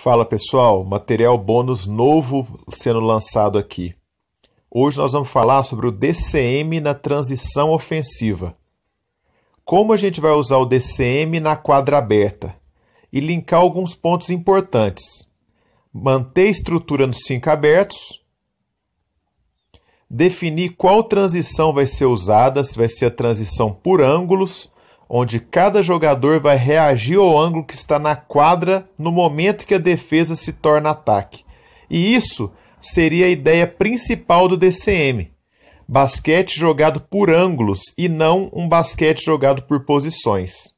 Fala pessoal, material bônus novo sendo lançado aqui. Hoje nós vamos falar sobre o DCM na transição ofensiva. Como a gente vai usar o DCM na quadra aberta e linkar alguns pontos importantes. Manter a estrutura nos 5 abertos. Definir qual transição vai ser usada, se vai ser a transição por ângulos, onde cada jogador vai reagir ao ângulo que está na quadra no momento que a defesa se torna ataque. E isso seria a ideia principal do DCM. Basquete jogado por ângulos e não um basquete jogado por posições.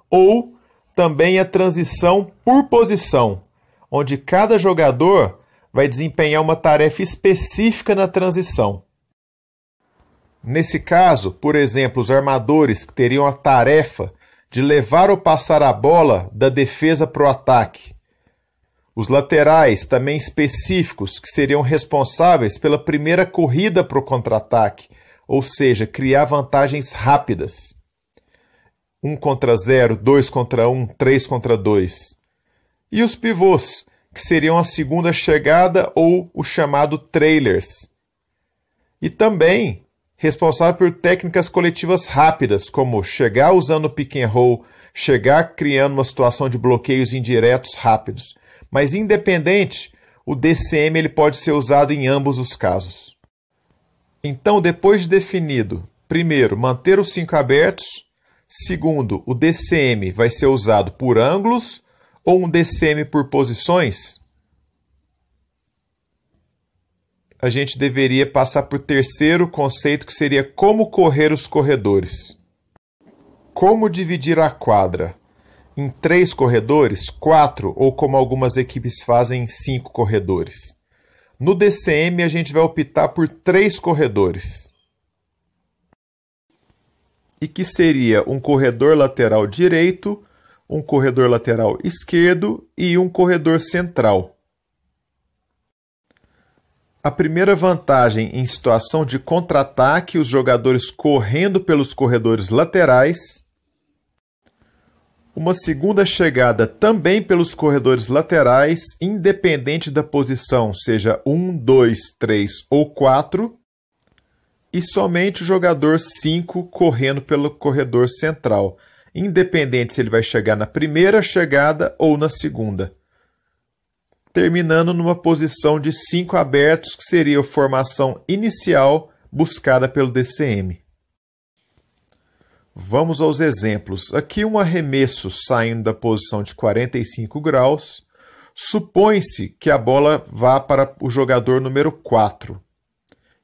Ou também a transição por posição, onde cada jogador vai desempenhar uma tarefa específica na transição. Nesse caso, por exemplo, os armadores que teriam a tarefa de levar ou passar a bola da defesa para o ataque. Os laterais, também específicos, que seriam responsáveis pela primeira corrida para o contra-ataque, ou seja, criar vantagens rápidas. 1 contra 0, 2 contra 1, 3 contra 2. E os pivôs, que seriam a segunda chegada ou o chamado trailers. E também responsável por técnicas coletivas rápidas, como chegar usando o pick and roll, chegar criando uma situação de bloqueios indiretos rápidos. Mas independente, o DCM ele pode ser usado em ambos os casos. Então, depois de definido, primeiro, manter os 5 abertos. Segundo, o DCM vai ser usado por ângulos ou um DCM por posições? A gente deveria passar por terceiro conceito, que seria como correr os corredores. Como dividir a quadra? Em 3 corredores, 4 ou como algumas equipes fazem, em 5 corredores. No DCM a gente vai optar por 3 corredores. E que seria um corredor lateral direito, um corredor lateral esquerdo e um corredor central. A primeira vantagem em situação de contra-ataque, os jogadores correndo pelos corredores laterais. Uma segunda chegada também pelos corredores laterais, independente da posição, seja 1, 2, 3 ou 4. E somente o jogador 5 correndo pelo corredor central, independente se ele vai chegar na primeira chegada ou na segunda. Terminando numa posição de 5 abertos, que seria a formação inicial buscada pelo DCM. Vamos aos exemplos. Aqui um arremesso saindo da posição de 45 graus. Supõe-se que a bola vá para o jogador número 4,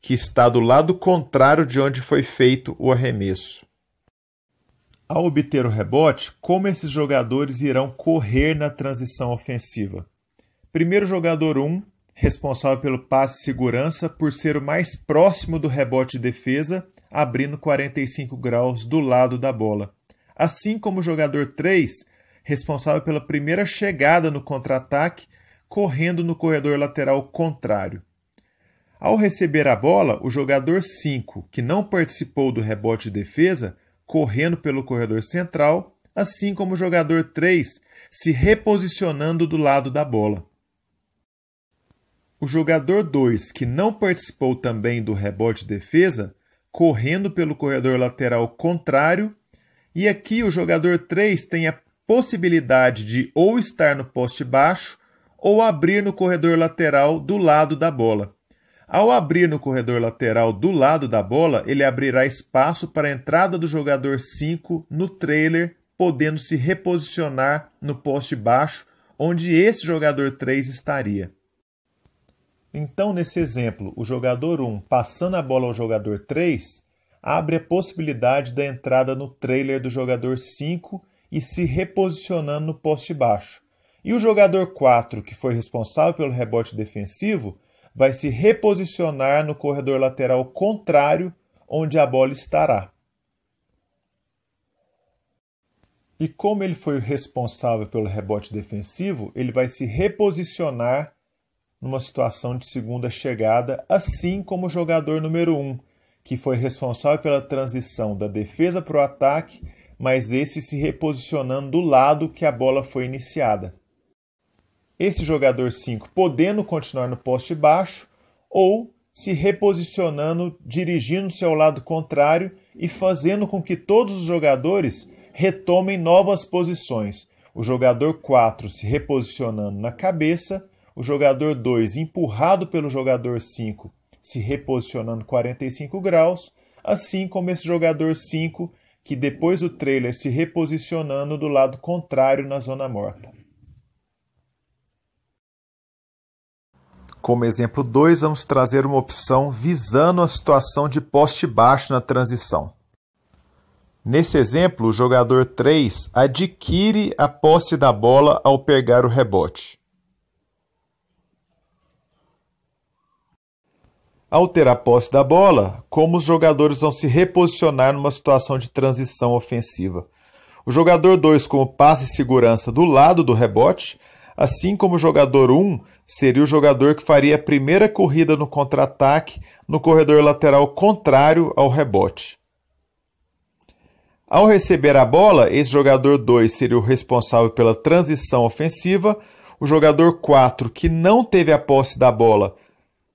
que está do lado contrário de onde foi feito o arremesso. Ao obter o rebote, como esses jogadores irão correr na transição ofensiva? Primeiro jogador 1, responsável pelo passe de segurança por ser o mais próximo do rebote de defesa, abrindo 45 graus do lado da bola. Assim como o jogador 3, responsável pela primeira chegada no contra-ataque, correndo no corredor lateral contrário. Ao receber a bola, o jogador 5, que não participou do rebote de defesa, correndo pelo corredor central, assim como o jogador 3, se reposicionando do lado da bola. O jogador 2, que não participou também do rebote de defesa, correndo pelo corredor lateral contrário, e aqui o jogador 3 tem a possibilidade de ou estar no poste baixo ou abrir no corredor lateral do lado da bola. Ao abrir no corredor lateral do lado da bola, ele abrirá espaço para a entrada do jogador 5 no trailer, podendo se reposicionar no poste baixo, onde esse jogador 3 estaria. Então, nesse exemplo, o jogador 1, passando a bola ao jogador 3, abre a possibilidade da entrada no trailer do jogador 5 e se reposicionando no poste baixo. E o jogador 4, que foi responsável pelo rebote defensivo, vai se reposicionar no corredor lateral contrário, onde a bola estará. E como ele foi responsável pelo rebote defensivo, ele vai se reposicionar numa situação de segunda chegada, assim como o jogador número 1, que foi responsável pela transição da defesa para o ataque, mas esse se reposicionando do lado que a bola foi iniciada. esse jogador 5 podendo continuar no poste baixo ou se reposicionando, dirigindo-se ao lado contrário e fazendo com que todos os jogadores retomem novas posições. O jogador 4 se reposicionando na cabeça, o jogador 2 empurrado pelo jogador 5 se reposicionando 45 graus, assim como esse jogador 5 que depois do trailer se reposicionando do lado contrário na zona morta. Como exemplo 2, vamos trazer uma opção visando a situação de poste baixo na transição. Nesse exemplo, o jogador 3 adquire a posse da bola ao pegar o rebote. Ao ter a posse da bola, como os jogadores vão se reposicionar numa situação de transição ofensiva? O jogador 2 como passe e segurança do lado do rebote, assim como o jogador 1 seria o jogador que faria a primeira corrida no contra-ataque no corredor lateral contrário ao rebote. Ao receber a bola, esse jogador 2 seria o responsável pela transição ofensiva, o jogador 4 que não teve a posse da bola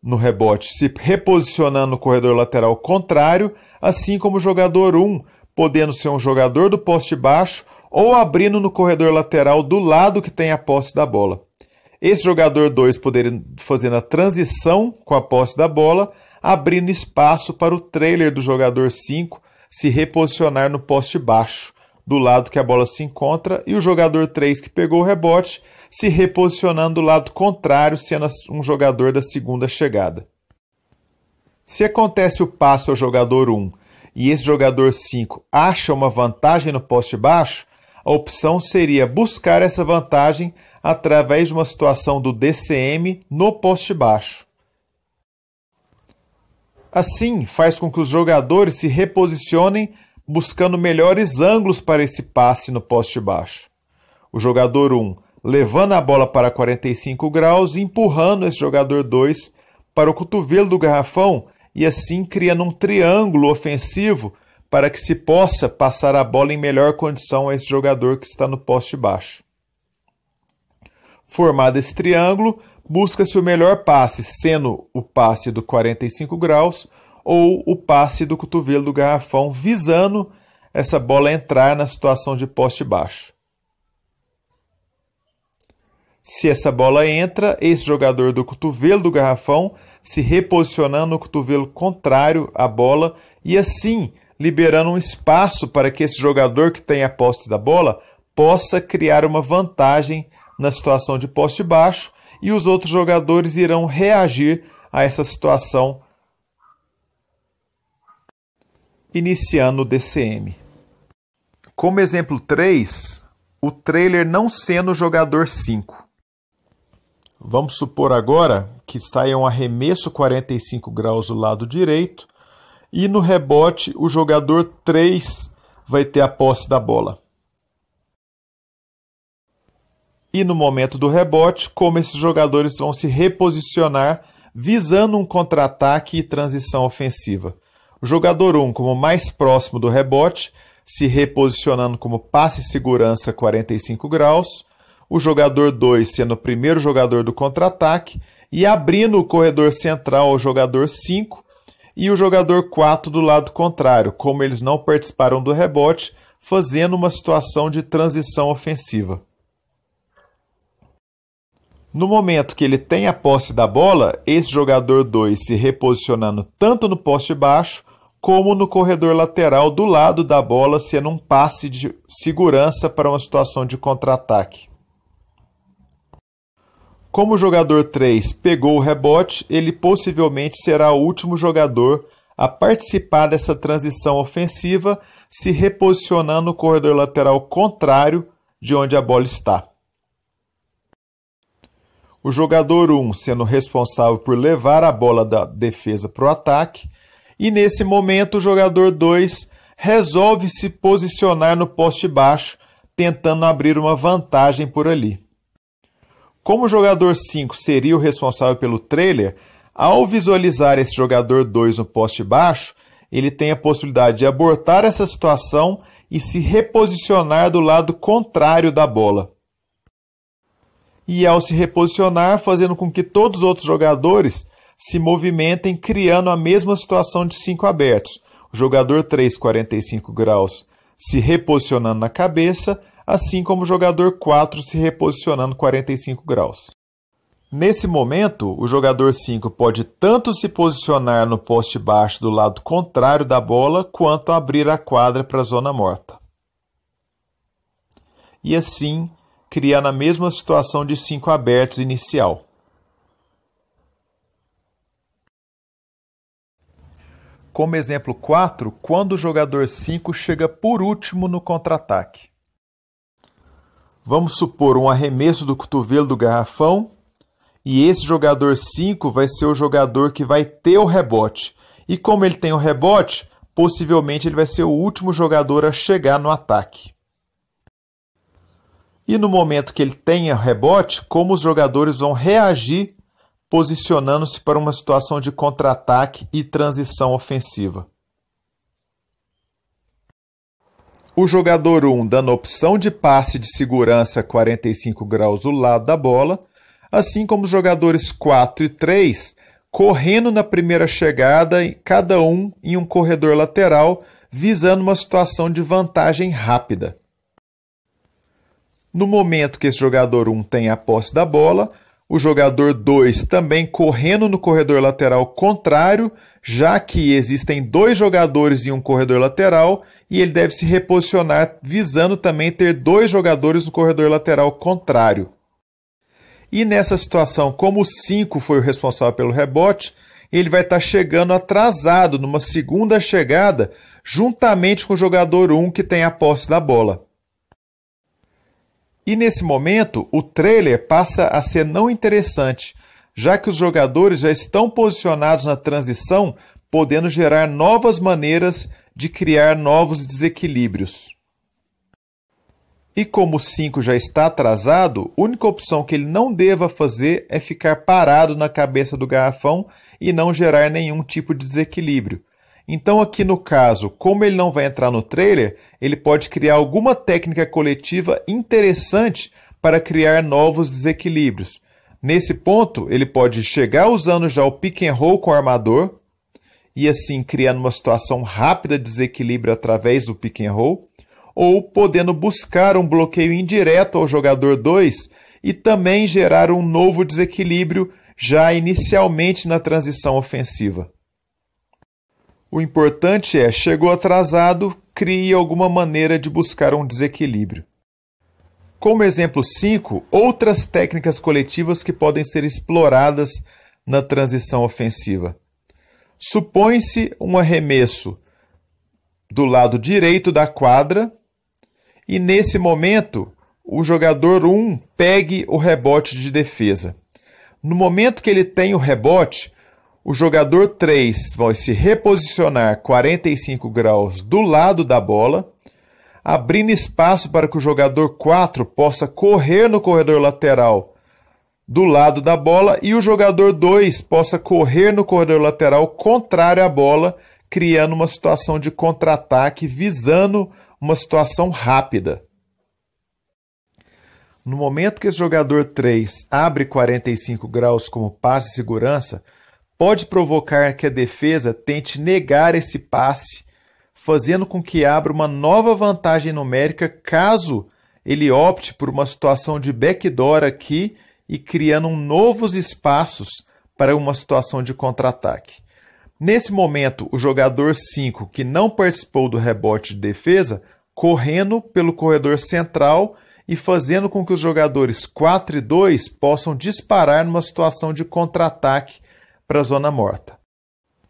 no rebote se reposicionando no corredor lateral contrário, assim como o jogador 1 podendo ser um jogador do poste baixo ou abrindo no corredor lateral do lado que tem a posse da bola. Esse jogador 2 poderia fazer a transição com a posse da bola, abrindo espaço para o trailer do jogador 5 se reposicionar no poste baixo, do lado que a bola se encontra, e o jogador 3 que pegou o rebote se reposicionando do lado contrário, sendo um jogador da segunda chegada. Se acontece o passe ao jogador 1 e esse jogador 5 acha uma vantagem no poste baixo, a opção seria buscar essa vantagem através de uma situação do DCM no poste baixo. Assim, faz com que os jogadores se reposicionem buscando melhores ângulos para esse passe no poste baixo. O jogador 1 levando a bola para 45 graus e empurrando esse jogador 2 para o cotovelo do garrafão e assim criando um triângulo ofensivo para que se possa passar a bola em melhor condição a esse jogador que está no poste baixo. Formado esse triângulo, busca-se o melhor passe, sendo o passe do 45 graus ou o passe do cotovelo do garrafão, visando essa bola entrar na situação de poste baixo. Se essa bola entra, esse jogador do cotovelo do garrafão se reposicionando no cotovelo contrário à bola e assim liberando um espaço para que esse jogador que tem a posse da bola possa criar uma vantagem na situação de poste baixo e os outros jogadores irão reagir a essa situação iniciando o DCM. Como exemplo 3, o trailer não sendo o jogador 5. Vamos supor agora que saia um arremesso 45 graus do lado direito e no rebote o jogador 3 vai ter a posse da bola. E no momento do rebote, como esses jogadores vão se reposicionar visando um contra-ataque e transição ofensiva. O jogador 1 como mais próximo do rebote, se reposicionando como passe e segurança 45 graus, o jogador 2 sendo o primeiro jogador do contra-ataque e abrindo o corredor central ao jogador 5 e o jogador 4 do lado contrário, como eles não participaram do rebote, fazendo uma situação de transição ofensiva. No momento que ele tem a posse da bola, esse jogador 2 se reposicionando tanto no poste baixo como no corredor lateral do lado da bola, sendo um passe de segurança para uma situação de contra-ataque. Como o jogador 3 pegou o rebote, ele possivelmente será o último jogador a participar dessa transição ofensiva, se reposicionando no corredor lateral contrário de onde a bola está. O jogador 1 sendo responsável por levar a bola da defesa para o ataque, e nesse momento o jogador 2 resolve se posicionar no poste baixo, tentando abrir uma vantagem por ali. Como o jogador 5 seria o responsável pelo trailer, ao visualizar esse jogador 2 no poste baixo, ele tem a possibilidade de abortar essa situação e se reposicionar do lado contrário da bola. e ao se reposicionar, fazendo com que todos os outros jogadores se movimentem, criando a mesma situação de 5 abertos. O jogador 3, 45 graus, se reposicionando na cabeça, assim como o jogador 4 se reposicionando 45 graus. Nesse momento, o jogador 5 pode tanto se posicionar no poste baixo do lado contrário da bola, quanto abrir a quadra para a zona morta. E assim, criar a mesma situação de 5 abertos inicial. Como exemplo 4, quando o jogador 5 chega por último no contra-ataque. Vamos supor um arremesso do cotovelo do garrafão, e esse jogador 5 vai ser o jogador que vai ter o rebote. E como ele tem o rebote, possivelmente ele vai ser o último jogador a chegar no ataque. E no momento que ele tenha rebote, como os jogadores vão reagir posicionando-se para uma situação de contra-ataque e transição ofensiva. O jogador 1 dando opção de passe de segurança a 45 graus do lado da bola, assim como os jogadores 4 e 3 correndo na primeira chegada, cada um em um corredor lateral, visando uma situação de vantagem rápida. No momento que esse jogador 1 tem a posse da bola, o jogador 2 também correndo no corredor lateral contrário, já que existem 2 jogadores em um corredor lateral e ele deve se reposicionar visando também ter 2 jogadores no corredor lateral contrário. E nessa situação, como o 5 foi o responsável pelo rebote, ele vai estar chegando atrasado numa segunda chegada, juntamente com o jogador 1 que tem a posse da bola. E nesse momento, o trailer passa a ser não interessante, já que os jogadores já estão posicionados na transição, podendo gerar novas maneiras de criar novos desequilíbrios. E como o 5 já está atrasado, a única opção que ele não deva fazer é ficar parado na cabeça do garrafão e não gerar nenhum tipo de desequilíbrio. Então aqui no caso, como ele não vai entrar no trailer, ele pode criar alguma técnica coletiva interessante para criar novos desequilíbrios. Nesse ponto, ele pode chegar usando já o pick and roll com o armador, e assim criando uma situação rápida de desequilíbrio através do pick and roll, ou podendo buscar um bloqueio indireto ao jogador 2 e também gerar um novo desequilíbrio já inicialmente na transição ofensiva. O importante é, chegou atrasado, crie alguma maneira de buscar um desequilíbrio. Como exemplo 5, outras técnicas coletivas que podem ser exploradas na transição ofensiva. Supõe-se um arremesso do lado direito da quadra e nesse momento o jogador 1 pegue o rebote de defesa. No momento que ele tem o rebote, o jogador 3 vai se reposicionar 45 graus do lado da bola, abrindo espaço para que o jogador 4 possa correr no corredor lateral do lado da bola e o jogador 2 possa correr no corredor lateral contrário à bola, criando uma situação de contra-ataque, visando uma situação rápida. No momento que esse jogador 3 abre 45 graus como passe de segurança, pode provocar que a defesa tente negar esse passe, fazendo com que abra uma nova vantagem numérica caso ele opte por uma situação de backdoor aqui e criando novos espaços para uma situação de contra-ataque. Nesse momento, o jogador 5, que não participou do rebote de defesa, correndo pelo corredor central e fazendo com que os jogadores 4 e 2 possam disparar numa situação de contra-ataque para a zona morta.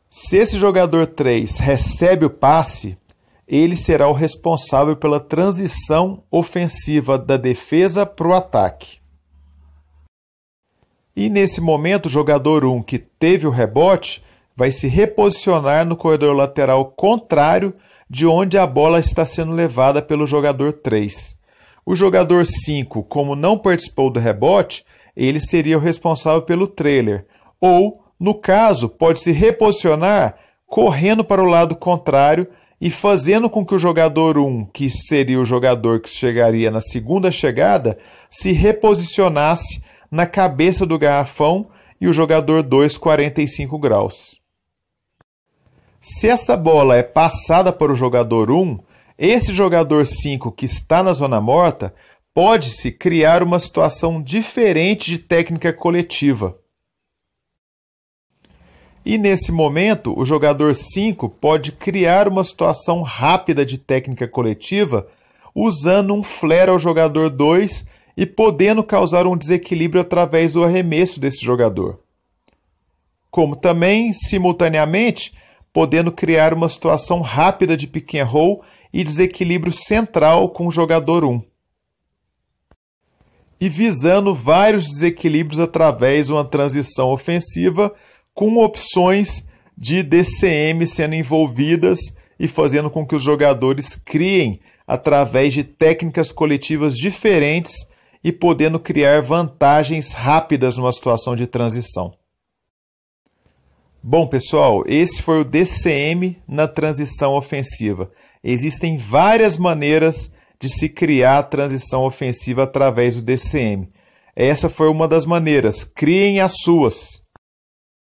Se esse jogador 3 recebe o passe, ele será o responsável pela transição ofensiva da defesa para o ataque. E nesse momento, o jogador 1 que teve o rebote vai se reposicionar no corredor lateral contrário de onde a bola está sendo levada pelo jogador 3. O jogador 5, como não participou do rebote, ele seria o responsável pelo trailer, ou, no caso, pode se reposicionar correndo para o lado contrário e fazendo com que o jogador 1, que seria o jogador que chegaria na segunda chegada, se reposicionasse na cabeça do garrafão e o jogador 2 45 graus. Se essa bola é passada para o jogador 1, esse jogador 5 que está na zona morta pode-se criar uma situação diferente de técnica coletiva. E nesse momento, o jogador 5 pode criar uma situação rápida de técnica coletiva usando um flare ao jogador 2 e podendo causar um desequilíbrio através do arremesso desse jogador. Como também, simultaneamente, podendo criar uma situação rápida de pick and roll e desequilíbrio central com o jogador 1. E visando vários desequilíbrios através de uma transição ofensiva com opções de DCM sendo envolvidas e fazendo com que os jogadores criem através de técnicas coletivas diferentes e podendo criar vantagens rápidas numa situação de transição. Bom, pessoal, esse foi o DCM na transição ofensiva. Existem várias maneiras de se criar a transição ofensiva através do DCM. Essa foi uma das maneiras. Criem as suas.